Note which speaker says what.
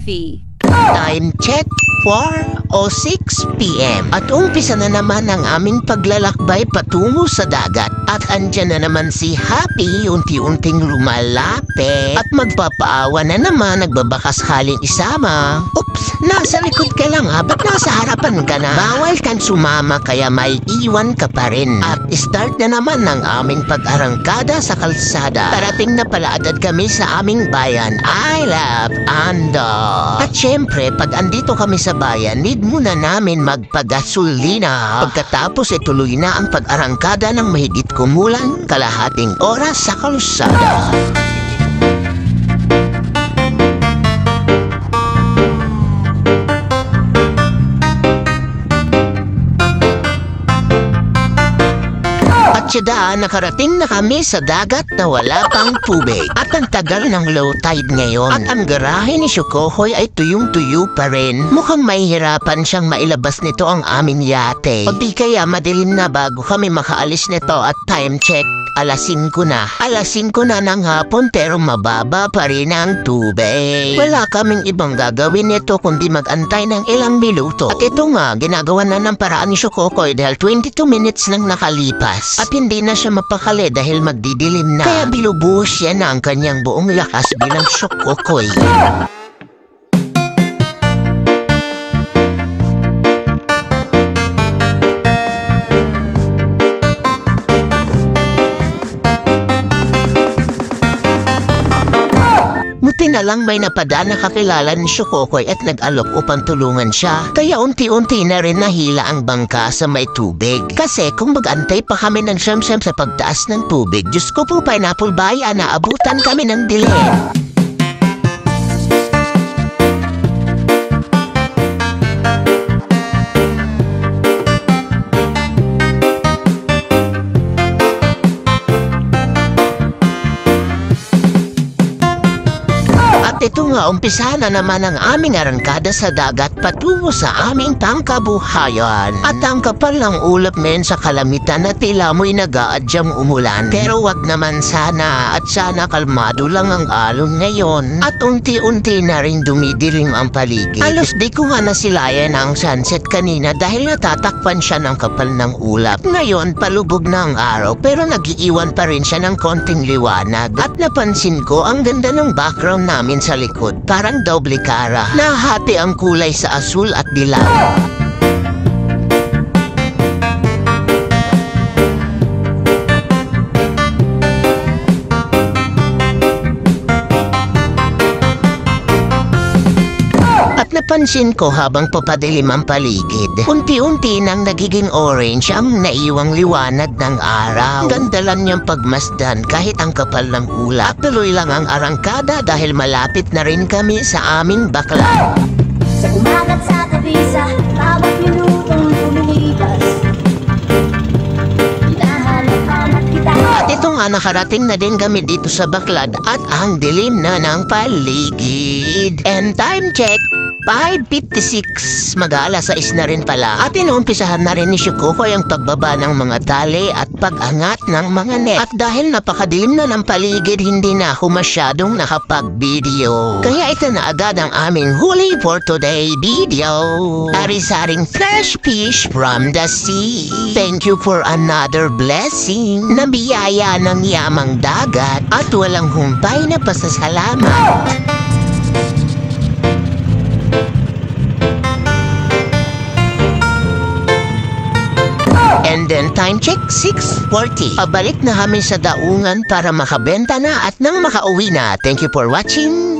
Speaker 1: Coffee.
Speaker 2: Time check, 4:06 p.m. At umpisa na naman ang aming paglalakbay patungo sa dagat. At andyan na naman si Happy, unti-unting lumalapit. At magpapaawa na naman, nagbabakas haling isama. Oops, nasa likod ka lang ha, ba't nasa harapan ka na? Bawal kang sumama kaya may iwan ka pa rin. At start na naman ng aming pag-arangkada sa kalsada. Parating na pala agad kami sa aming bayan. I love Ando. At syempre, pag andito kami sa bayan, need muna namin magpagasolina. Pagkatapos ituloy na ang pag-arangkada ng mahigit kumulang kalahating oras sa kalsada. Tsada, nakarating na kami sa dagat na wala pang tubig. At ang tagal ng low tide ngayon. At ang garahe ni Shukohoy ay tuyong-tuyo pa rin. Mukhang mahihirapan siyang mailabas nito ang aming yate. O di kaya madilim na bago kami makaalis nito at time check. Alas 5 na. Alas 5 na ng hapon pero mababa pa rin ang tubig. Wala kaming ibang gagawin nito kundi mag-antay ng ilang minuto. At ito nga, ginagawa na ng paraan ni Shukohoy dahil 22 minutes nang nakalipas. At hindi na siya mapakali dahil magdidilim na. Kaya binubuhos siya na ang kanyang buong lakas bilang Shukohoy. Buti na lang may napadaan na kakilala ni Shukohoy at nag-alok upang tulungan siya. Kaya unti-unti na rin nahila ang bangka sa may tubig. Kasi kung mag-antay pa kami ng siyem-siyem sa pagtaas ng tubig, Diyos ko po, Pineapple Bayan, naabutan kami ng dilim. Ito nga, umpisa na naman ang aming arangkada sa dagat patungo sa aming pangkabuhayan. At ang kapal ng ulap men sa kalamitan na tila mo'y nag-aadyang umulan. Pero wag naman sana at sana kalmado lang ang alon ngayon. At unti-unti na rin dumidilim ang paligid. Halos di ko nga nasilayan ang sunset kanina dahil natatakpan siya ng kapal ng ulap. Ngayon, palubog na ang araw pero nag-iiwan pa rin siya ng konting liwanag. At napansin ko ang ganda ng background namin sa likod, parang doble cara. Nahati ang kulay sa asul at dilaw. At napansin ko habang papadilim ang paligid, unti-unti nang nagiging orange ang naiwang liwanag ng araw. Ganda lang niyang pagmasdan kahit ang kapal ng ulap. At tuloy lang ang arangkada dahil malapit na rin kami sa aming bakla.
Speaker 3: Sa umagat sa tabisa, bawat minutong lumilipas, hinahanap-hanap kita.
Speaker 2: At ito nga, nakarating na din kami dito sa baklad at ang dilim na ng paligid. And time check, 5:56, mag-aalas 6 na rin pala. At inuumpisahan na rin ni Shukohoy ang pagbaba ng mga tali at pag-angat ng mga net. At dahil napakadilim na ng paligid, hindi na ako masyadong nakapag-video. Kaya ito na agad ang aming huli for today video. Ari-saring fresh fish from the sea. Thank you for another blessing na biyaya ng yamang dagat at walang humpay na pasasalamat. And then time check, 6:40. Pabalik na kami sa daungan para makabenta na at nang makauwi na. Thank you for watching.